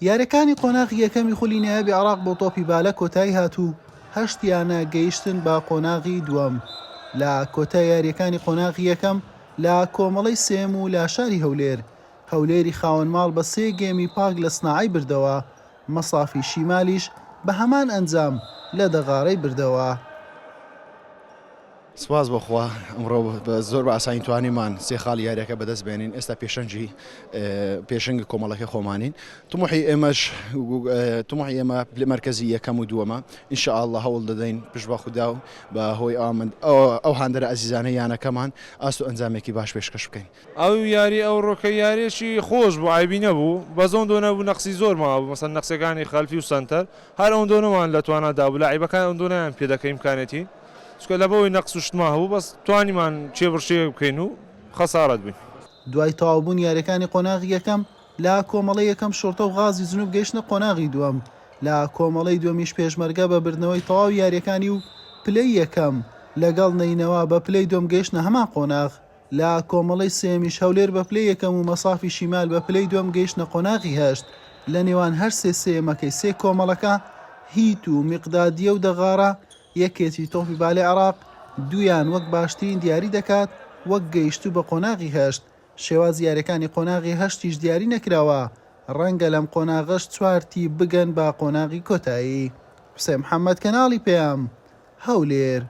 یاریەکانی قۆناغی یەکەمی خولی نایابی عێراق بۆ تۆپی بالە کۆتایی هاتوو، هەشتیانە گەیشتن بە قۆناغی دووەم. لە کۆتای یاریەکانی قۆناغی یەکەم لە کۆمەڵەی سێم و لا شاری هەولێری خاوەن ماڵ بە 3 گێمی پاک لە سناعی بردەوە، مەسافی شیمالیش بە هەمان ئەنجام لە دەغاڕەی بردەوە. سپاس بەخوا ئەمڕۆ زۆر بە ئاسانی توانیمان سێ خاڵی یاریەکە بەدەست بێنین. ئێستا پێشەنگی کۆمەڵەکە خۆمانین. طموحی ئێمە مەرکەزی یەکەم و دووەمە. ئینشاءالله هەوڵ دەدەین پشت بە خوددا و بە هۆی ئەو هاندەرە ئەزیزانە یانەکەمان ئاست و ئەنجامێکی باش پێشکەش بکەین. ئەو یاری ئەو ڕۆکە یاریێکی خۆش بوو، عیبی نەبوو، بەزۆن دۆ نەبوو، نەقسی زۆر مابوو، مەسەن نەقسەکانی خەلفی و سەنتەر هەر ئەوەن دۆنەمان لە توانادا بوو، لە عیبەکان ئەوەن دۆنەیان پێ دەکەی ئیمکانێتی چکە لە بەوەی نەقس و شتما هەبوو، بەس توانیمان چێبڕشێ بکەین و خەسارەت بووین. دوای تەواوبوون یاریەکانی قۆناغی یەکەم لە کۆمەڵەی یەکەم شۆرتە و غازی جنوب گەیشتنە قۆناغی دووەم. لە کۆمەڵەی دووەمیش پێشمەرگە بە بردنەوەی تەواو یاریەکانی و پلەی یەکەم لەگەڵ نەینەوە بە پلەی دووەم گەیشتنە هەمان قۆناغ. لە کۆمەڵەی سێمیش هەولێر بە پلەی یەکەم و مەسافی شیمال بە پلەی دووەم گەیشتنە قۆناغی هەشت. لە نێوان هەر سێمەکەی سێ کۆمەڵەکە هیت و میقدادیە و دەغاڕە یەکێتی تۆپی بالای عێراق دویان وەک باشترین دیاری دەکات وەک گەیشتو بە قۆناغی هەشت. شێواز یاریەکانی قۆناغی هەشتیش دیاری نەکراوە، ڕەنگە لەم قۆناغەش چوارتی بگەن بە قۆناغی کۆتایی. حوسێن محەممەد کەناڵی پێم هەولێر.